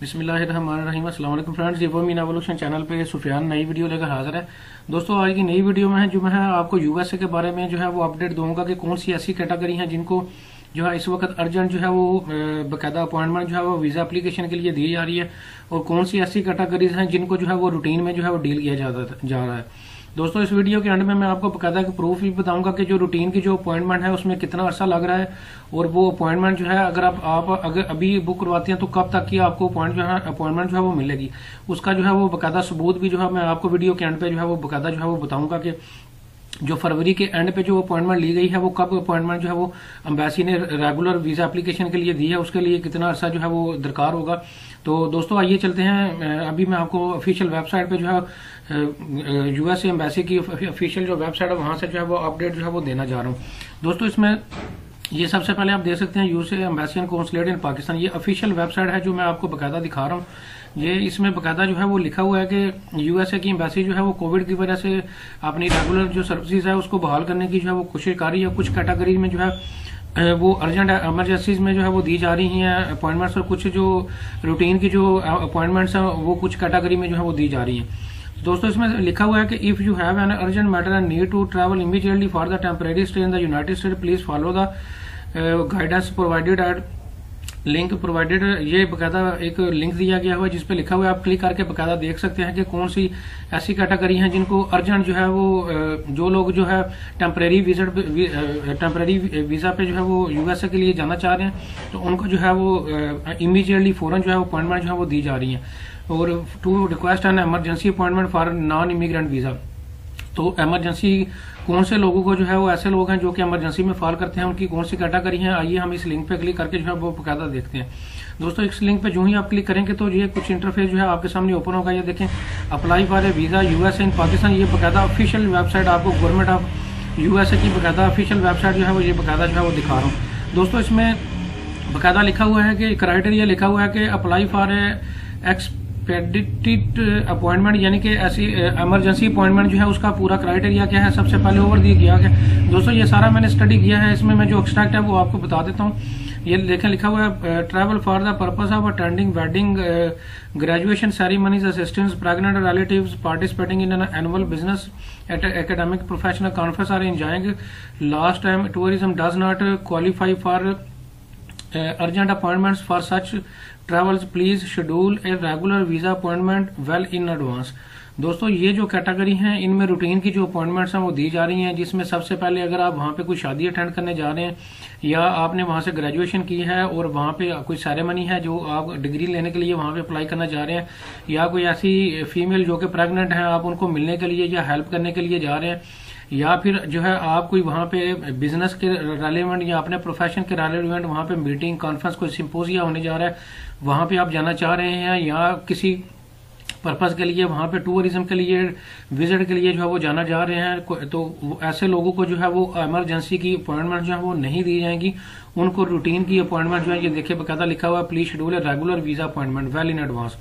बिस्मिल्लाहिर्रहमानिर्रहीम। अस्सलाम वालेकुम फ्रेंड्स, ये वो मीना एवोल्यूशन चैनल पे सुफियान नई वीडियो लेकर हाजिर है। दोस्तों, आज की नई वीडियो में है जो मैं आपको यूएसए के बारे में जो है वो अपडेट दूंगा कि कौन सी ऐसी कैटेगरी हैं जिनको जो है इस वक्त अर्जेंट जो है वो बाकायदा अपॉइंटमेंट जो है वो वीज़ा एप्लीकेशन के लिए दी जा रही है, और कौन सी ऐसी कैटेगरीज हैं जिनको जो है वो रूटीन में जो है वो डील किया जा रहा है। दोस्तों, इस वीडियो के एंड में मैं आपको बाकायदा प्रूफ भी बताऊंगा कि जो रूटीन की जो अपॉइंटमेंट है उसमें कितना अर्सा लग रहा है, और वो अपॉइंटमेंट जो है अगर आप अगर अभी बुक करवाते हैं तो कब तक की आपको अपॉइंटमेंट जो है वो मिलेगी, उसका जो है वो बाकायदा सबूत भी जो है मैं आपको वीडियो के एंड पे जो है वो बाकायदा जो है वो बताऊंगा कि जो फरवरी के एंड पे जो अपॉइंटमेंट ली गई है वो कब अपॉइंटमेंट जो है वो एम्बेसी ने रेगुलर वीजा एप्लीकेशन के लिए दी है, उसके लिए कितना अर्सा जो है वो दरकार होगा। तो दोस्तों, आइए चलते हैं। अभी मैं आपको ऑफिशियल वेबसाइट पे जो है यूएसए एम्बेसी की ऑफिशियल जो वेबसाइट है वहां से जो है वो अपडेट जो है वो देना जा रहा हूँ। दोस्तों, इसमें ये सबसे पहले आप देख सकते हैं यूएसए एम्बेसी एंड कॉन्सुलेट इन पाकिस्तान, ये ऑफिशियल वेबसाइट है जो मैं आपको बाकायदा दिखा रहा हूँ। ये इसमें बाकायदा जो है वो लिखा हुआ है कि यूएसए की एम्बेसी जो है वो कोविड की वजह से अपनी रेगुलर जो सर्विसेज है उसको बहाल करने की जो है वो कोशिश कर रही है। कुछ कैटेगरी में जो है वो अर्जेंट इमरजेंसीज में जो है वो दी जा रही हैं अपॉइंटमेंट्स, और कुछ जो रूटीन की जो अपॉइंटमेंट्स हैं वो कुछ कैटेगरी में जो है वो दी जा रही हैं। दोस्तों, इसमें लिखा हुआ है कि if you have an urgent matter and need to travel immediately for the temporary stay in the United State, please follow the guidance provided at link provided. ये बकायदा एक लिंक दिया गया हुआ है जिसपे लिखा हुआ है, आप क्लिक करके बकायदा देख सकते हैं कि कौन सी ऐसी कैटेगरी हैं जिनको अर्जेंट जो है वो जो लोग जो है टेम्परेरी वीजा पे जो है वो यूएसए के लिए जाना चाह रहे हैं तो उनको जो है वो इमीडिएटली फौरन जो है अपॉइंटमेंट जो है वो दी जा रही है। और to request an emergency appointment for non immigrant visa, तो इमरजेंसी कौन से लोगों को जो है वो ऐसे लोग हैं जो कि इमरजेंसी में फॉल करते हैं, उनकी कौन सी कैटेगरी है, आइए हम इस लिंक पे क्लिक करके जो है वो बकायदा देखते हैं। दोस्तों, इस लिंक पे जो ही आप क्लिक करेंगे तो ये कुछ इंटरफेस जो है आपके सामने ओपन होगा। ये देखें, apply for a visa USA in Pakistan, ये बकायदा ऑफिशियल वेबसाइट आपको गवर्नमेंट ऑफ यूएसए की बकायदा ऑफिशियल वेबसाइट जो है वो ये बकायदा जो है वो दिखा रहा हूँ। दोस्तों, इसमें बकायदा लिखा हुआ है कि क्राइटेरिया लिखा हुआ है कि अप्लाई फॉर एक्सपेडिटेड अपॉइंटमेंट, यानी कि ऐसी इमरजेंसी अपॉइंटमेंट जो है उसका पूरा क्राइटेरिया क्या है, सबसे पहले ओवरव्यू किया गया। दोस्तों, ये सारा मैंने स्टडी किया है, इसमें मैं जो एक्सट्रैक्ट है वो आपको बता देता हूँ। ये देखें, लिखा हुआ है travel for the purpose of attending wedding, graduation ceremonies, assistance, pregnant relatives, participating in an annual business at academic professional conference or enjoying last time tourism does not qualify for urgent appointments for such travels, please schedule a regular visa appointment well in advance। दोस्तों, ये जो category हैं इनमें routine की जो appointments हैं वो दी जा रही हैं, जिसमें सबसे पहले अगर आप वहाँ पे कोई शादी अटेंड करने जा रहे हैं या आपने वहाँ से ग्रेजुएशन की है और वहाँ पे कोई सेरेमनी है जो आप डिग्री लेने के लिए वहाँ पे अप्लाई करना जा रहे हैं, या कोई ऐसी फीमेल जो कि प्रेग्नेंट है आप उनको मिलने के लिए या हेल्प करने के लिए जा रहे हैं, या फिर जो है आप कोई वहाँ पे बिजनेस के रेलेवेंट या अपने प्रोफेशन के रेलेवेंट वहाँ पे मीटिंग कॉन्फ्रेंस कोई सिंपोजिया होने जा रहा है वहाँ पे आप जाना चाह रहे हैं, या किसी पर्पज के लिए वहाँ पे टूरिज्म के लिए विजिट के लिए जो है वो जाना जा रहे हैं, तो ऐसे लोगों को जो है वो इमरजेंसी की अपॉइंटमेंट जो है वो नहीं दी जाएंगी, उनको रूटीन की अपॉइंटमेंट जो है ये देखिए बकायदा लिखा हुआ है, please schedule regular visa appointment well in advance.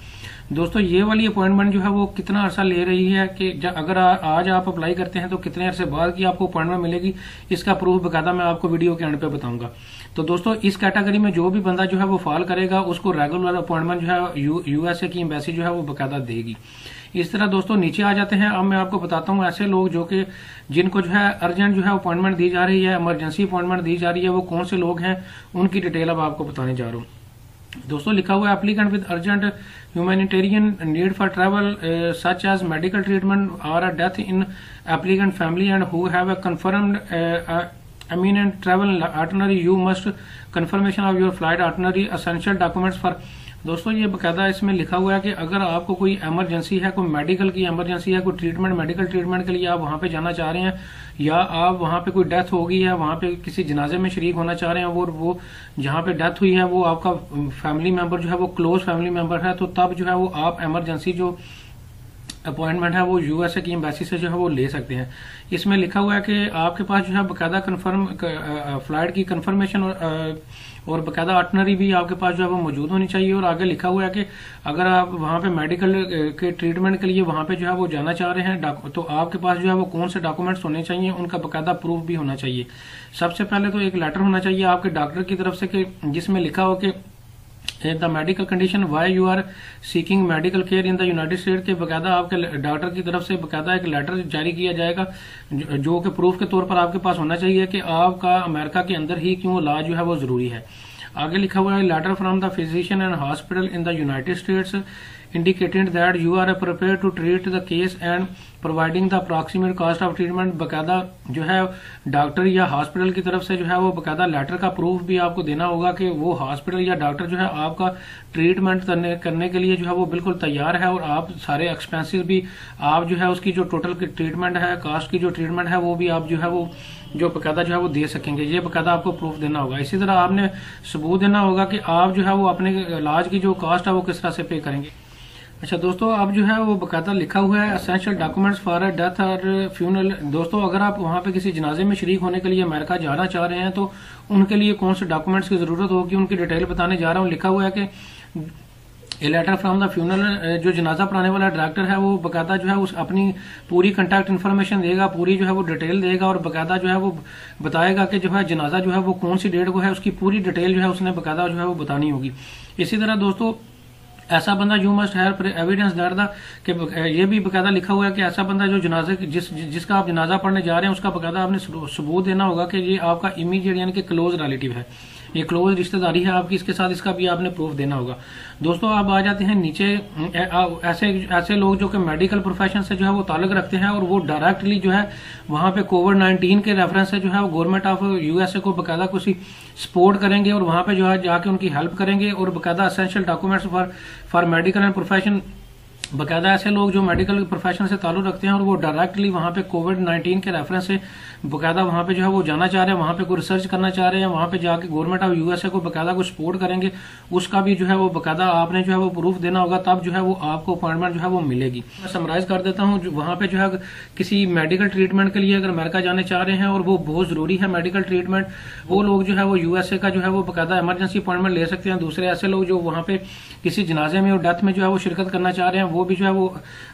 दोस्तों, ये वाली अपॉइंटमेंट जो है वो कितना अर्सा ले रही है कि अगर आज आप अप्लाई करते हैं तो कितने अरसे बाद की आपको अपॉइंटमेंट मिलेगी, इसका प्रूफ बकायदा मैं आपको वीडियो के एंड पे बताऊंगा। तो दोस्तों, इस कैटेगरी में जो भी बंदा जो है वो फॉल करेगा उसको रेगुलर अपॉइंटमेंट जो है यूएसए की एम्बेसी जो है वो बकायदा देगी। इस तरह दोस्तों, नीचे आ जाते हैं। अब मैं आपको बताता हूँ ऐसे लोग जो कि जिनको जो है अर्जेंट जो है अपॉइंटमेंट दी जा रही है, इमरजेंसी अपॉइंटमेंट दी जा रही है, वो कौन से लोग हैं उनकी डिटेल अब आपको बताने जा रहा हूँ। दोस्तों, लिखा हुआ है applicant with urgent humanitarian need for travel such as medical treatment और a death in applicant family and who have a confirmed imminent travel itinerary, you must confirmation of your flight itinerary, essential documents for। दोस्तों, ये बकायदा इसमें लिखा हुआ है कि अगर आपको कोई इमरजेंसी है, कोई मेडिकल की इमरजेंसी है, कोई ट्रीटमेंट मेडिकल ट्रीटमेंट के लिए आप वहां पे जाना चाह रहे हैं, या आप वहां पे कोई डेथ हो गई है, वहां पे किसी जनाजे में शरीक होना चाह रहे हैं, वो जहां पे डेथ हुई है वो आपका फैमिली मेंबर जो है वो क्लोज फैमिली मेंबर है, तो तब जो है वो आप इमरजेंसी जो अपॉइंटमेंट है वो यूएसए की एम्बेसी से जो है वो ले सकते हैं। इसमें लिखा हुआ है कि आपके पास जो है बकायदा कंफर्म फ्लाइट की कंफर्मेशन और बकायदा आर्टनरी भी आपके पास जो है वो मौजूद होनी चाहिए। और आगे लिखा हुआ है कि अगर आप वहाँ पे मेडिकल के ट्रीटमेंट के लिए वहाँ पे जो है वो जाना चाह रहे हैं तो आपके पास जो है वो कौन से डॉक्यूमेंट्स होने चाहिए, उनका बकायदा प्रूफ भी होना चाहिए। सबसे पहले तो एक लेटर होना चाहिए आपके डॉक्टर की तरफ से कि जिसमें लिखा हो कि the medical condition why you are seeking medical care in the United State के बकायदा आपके डॉक्टर की तरफ से बकायदा एक लेटर जारी किया जाएगा जो कि प्रूफ के तौर पर आपके पास होना चाहिए कि आपका अमेरिका के अंदर ही क्यों इलाज जो है वो जरूरी है। आगे लिखा हुआ है letter from the physician and hospital in the United States indicated that you are prepared to treat the case and providing the approximate cost of treatment। बकायदा जो है डॉक्टर या हॉस्पिटल की तरफ से जो है वो बकायदा लेटर का प्रूफ भी आपको देना होगा कि वो हॉस्पिटल या डॉक्टर जो है आपका ट्रीटमेंट करने के लिए जो है वो बिल्कुल तैयार है और आप सारे एक्सपेंसेस भी आप जो है उसकी जो टोटल ट्रीटमेंट है कास्ट की जो ट्रीटमेंट है वो भी आप जो है वो जो बकायदा जो है वो दे सकेंगे। ये बकायदा आपको प्रूफ देना होगा। इसी तरह आपने सबूत देना होगा कि आप जो है वो अपने इलाज की जो कास्ट है वो किस तरह से पे करेंगे। अच्छा दोस्तों, अब जो है वो बकायदा लिखा हुआ है एसेंशियल डॉक्यूमेंट्स फॉर डेथ और फ्यूनरल। दोस्तों, अगर आप वहां पे किसी जनाजे में शरीक होने के लिए अमेरिका जाना चाह रहे हैं तो उनके लिए कौन से डॉक्यूमेंट्स की जरूरत होगी, उनकी डिटेल बताने जा रहा हूँ। लिखा हुआ है कि a letter from the funeral, जो जनाजा पढ़ाने वाला डायरेक्टर है वो बकायदा जो है उस अपनी पूरी कंटैक्ट इन्फॉर्मेशन देगा, पूरी जो है वो डिटेल देगा और बकायदा जो है वो बताएगा कि जो है जनाजा जो है वो कौन सी डेट को है, उसकी पूरी डिटेल जो है उसने बकायदा जो है वो बतानी होगी। इसी तरह दोस्तों, ऐसा बंदा you must have evidence that the कि ये भी बकायदा लिखा हुआ है कि ऐसा बंदा जो जनाजे जिसका आप जनाजा पढ़ने जा रहे हैं उसका बकायदा आपने सबूत देना होगा कि ये आपका इमीडिएट यानी कि क्लोज रिलेटिव है, ये क्लोज रिश्तेदारी है आपकी, इसके साथ इसका भी आपने प्रूफ देना होगा। दोस्तों, आप आ जाते हैं नीचे, ऐसे लोग जो कि मेडिकल प्रोफेशन से जो है वो ताल्लुक रखते हैं और वो डायरेक्टली जो है वहां पे कोविड-19 के रेफरेंस से जो है वो गवर्नमेंट ऑफ यूएसए को बकायदा कुछ सपोर्ट करेंगे और वहां पे जो है जाके उनकी हेल्प करेंगे और बकायदा essential documents for medical and profession, बकायदा ऐसे लोग जो मेडिकल प्रोफेशन से ताल्लुक रखते हैं और वो डायरेक्टली वहां पे कोविड-19 के रेफरेंस से बकायदा वहां पे जो है वो जाना चाह रहे हैं, वहां पे कोई रिसर्च करना चाह रहे हैं, वहां पे जाके गवर्नमेंट ऑफ यूएसए को बकायदा को सपोर्ट करेंगे, उसका भी जो है वो बकायदा आपने जो है वो प्रूफ देना होगा, तब जो है वो आपको अपॉइंटमेंट जो है वो मिलेगी। मैं समराइज कर देता हूँ, वहां पे जो है किसी मेडिकल ट्रीटमेंट के लिए अगर अमेरिका जाने चाह रहे हैं और वो बहुत जरूरी है मेडिकल ट्रीटमेंट, वो लोग जो है वो यूएसए का जो है वो बकायदा इमरजेंसी अपॉइंटमेंट ले सकते हैं। दूसरे ऐसे लोग जो वहां पे किसी जनाजे में और डेथ में जो है वो शिरकत करना चाह रहे हैं वो भी जो है वो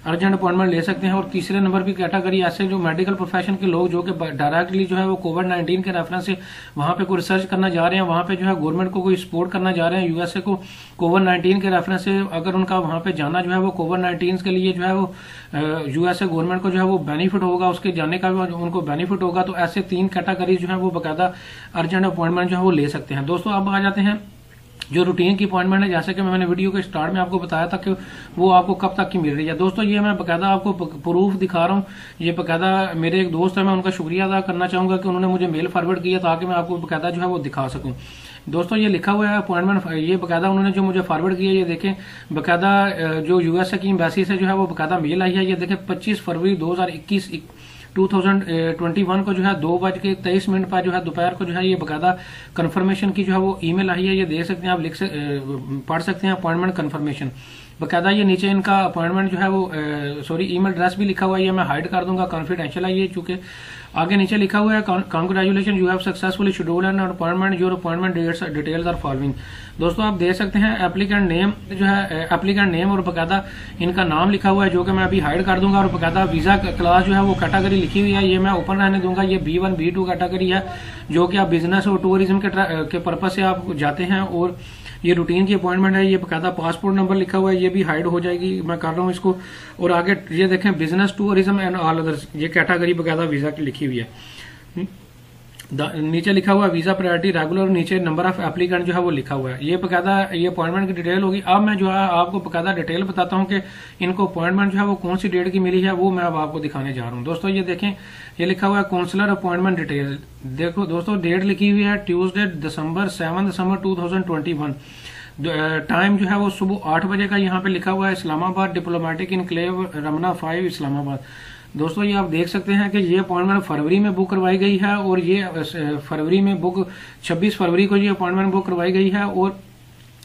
अर्जेंट अपॉइंटमेंट ले सकते हैं। और तीसरे नंबर की कैटेगरी ऐसे जो मेडिकल प्रोफेशन के लोग जो कि डायरेक्टली जो है वो कोविड-19 के रेफरेंस से वहां पे कोई रिसर्च करना जा रहे हैं, वहां पे जो है गवर्नमेंट को कोई सपोर्ट करना जा रहे हैं यूएसए को कोविड-19 के रेफरेंस से, अगर उनका वहां पे जाना जो है वो कोविड-19 के लिए जो है वो यूएसए गवर्नमेंट को जो है वो बेनिफिट होगा, उसके जाने का भी उनको बेनिफिट होगा। तो ऐसे 3 कैटेगरी जो है वो बकायदा अर्जेंट अपॉइंटमेंट जो है वो ले सकते हैं। दोस्तों, अब आ जाते हैं जो रूटीन की अपॉइंटमेंट है, जैसे कि मैंने वीडियो के स्टार्ट में आपको बताया था कि वो आपको कब तक की मिल रही है। दोस्तों, ये मैं बकायदा आपको प्रूफ दिखा रहा हूँ। ये बकायदा मेरे एक दोस्त है, मैं उनका शुक्रिया अदा करना चाहूंगा कि उन्होंने मुझे मेल फॉरवर्ड किया ताकि मैं आपको बकायदा जो है वो दिखा सकूं। दोस्तों, ये लिखा हुआ है अपॉइंटमेंट, ये बकायदा उन्होंने जो मुझे फॉरवर्ड किया, ये देखें बकायदा जो यूएसए की एम्बेसी से जो है वो बकायदा मेल आई है। ये देखें 25 फरवरी 2021 को जो है 2:23 पर जो है दोपहर को जो है ये बकायदा कंफर्मेशन की जो है वो ईमेल आई है। ये देख सकते हैं आप, पढ़ सकते हैं अपॉइंटमेंट कंफर्मेशन। बकायदा ये नीचे इनका अपॉइंटमेंट जो है वो ईमेल एड्रेस भी लिखा हुआ है, ये मैं हाइड कर दूंगा, कॉन्फिडेंशियल है ये, चूंकि आगे नीचे लिखा हुआ है congratulation you have successfully scheduled an appointment, your appointment details are following. दोस्तों, आप देख सकते हैं एप्लीकेंट नेम जो है, एप्लीकेंट नेम और बकायदा इनका नाम लिखा हुआ है जो कि मैं अभी हाइड कर दूंगा, और बकायदा वीजा क्लास जो है वो कैटेगरी लिखी हुई है, ये मैं ओपन रहने दूंगा। ये B1 B2 कैटेगरी है जो कि आप बिजनेस और टूरिज्म के पर्पज से आप जाते हैं, और ये रूटीन की अपॉइंटमेंट है। ये बकायदा पासपोर्ट नंबर लिखा हुआ है, ये भी हाइड हो जाएगी, मैं कर रहा हूँ इसको। और आगे ये देखें business tourism and all others, ये कैटेगरी बकायदा वीजा की लिखी हुई है। नीचे लिखा हुआ है वीजा प्रायोरिटी रेगुलर, नीचे नंबर ऑफ एप्लीकेंट जो है वो लिखा हुआ है। ये बकायदा ये अपॉइंटमेंट की डिटेल होगी। अब मैं जो है आपको बकायदा डिटेल बताता हूँ कि इनको अपॉइंटमेंट जो है वो कौन सी डेट की मिली है, वो मैं अब आपको दिखाने जा रहा हूँ। दोस्तों, ये देखें, ये लिखा हुआ है काउंसलर अपॉइंटमेंट डिटेल। देखो दोस्तों, डेट लिखी हुई है ट्यूसडे 7 दिसंबर 2021। टाइम जो है वो सुबह 8 बजे का यहाँ पे लिखा हुआ है, इस्लामाबाद डिप्लोमेटिक इनक्लेव रमना 5 इस्लामाबाद। दोस्तों, ये आप देख सकते हैं कि ये अपॉइंटमेंट फरवरी में बुक करवाई गई है, और ये फरवरी में 26 फरवरी को ये अपॉइंटमेंट बुक करवाई गई है, और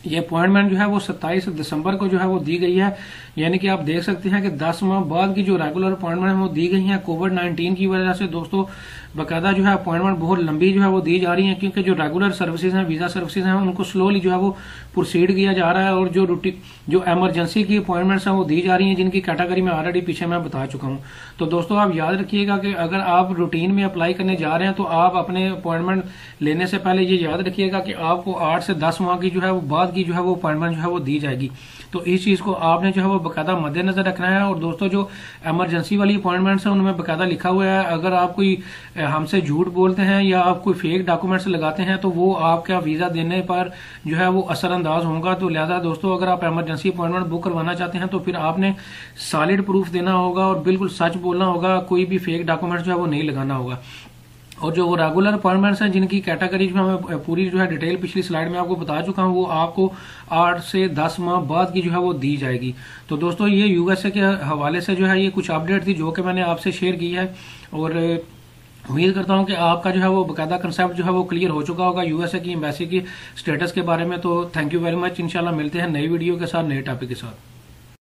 ये अपॉइंटमेंट जो है वो 27 दिसंबर को जो है वो दी गई है। यानी कि आप देख सकते हैं कि 10 माह बाद की जो रेगुलर अपॉइंटमेंट वो दी गई है। कोविड-19 की वजह से दोस्तों बकायदा जो है अपॉइंटमेंट बहुत लंबी जो है वो दी जा रही है, क्योंकि जो रेगुलर सर्विसेज हैं, वीजा सर्विसेज हैं, उनको स्लोली जो है वो प्रोसीड किया जा रहा है, और जो इमरजेंसी की अपॉइंटमेंट्स हैं वो दी जा रही हैं, जिनकी कैटेगरी में ऑलरेडी पीछे मैं बता चुका हूं। तो दोस्तों, आप याद रखिएगा कि अगर आप रूटीन में अप्लाई करने जा रहे हैं तो आप अपने अपॉइंटमेंट लेने से पहले ये याद रखिएगा कि आपको 8 से 10 माह की जो है वो बाद बाद की जो है वो अपॉइंटमेंट जो है वो दी जाएगी। तो इस चीज को आपने जो है वो बाकायदा मद्देनजर रखना है। और दोस्तों जो इमरजेंसी वाली अपॉइंटमेंट्स है उनमें बाकायदा लिखा हुआ है, अगर आप कोई हमसे झूठ बोलते हैं या आप कोई फेक डॉक्यूमेंट्स लगाते हैं तो वो आपका वीजा देने पर जो है वो असरअंदाज होगा। तो लिहाजा दोस्तों अगर आप इमरजेंसी अपॉइंटमेंट बुक करवाना चाहते हैं तो फिर आपने सॉलिड प्रूफ देना होगा और बिल्कुल सच बोलना होगा, कोई भी फेक डॉक्यूमेंट्स जो है वो नहीं लगाना होगा। और जो रेगुलर अपॉइंटमेंट्स हैं जिनकी कैटेगरी में मैं पूरी जो है डिटेल पिछली स्लाइड में आपको बता चुका हूं, वो आपको 8 से 10 माह बाद की जो है वो दी जाएगी। तो दोस्तों ये यूएसए के हवाले से जो है ये कुछ अपडेट थी जो कि मैंने आपसे शेयर की है, और उम्मीद करता हूं कि आपका जो है वो बाकायदा कंसेप्ट जो है वो क्लियर हो चुका होगा यूएसए की एम्बेसी की स्टेटस के बारे में। तो थैंक यू वेरी मच। इंशाल्लाह मिलते हैं नई वीडियो के साथ, नए टॉपिक के साथ।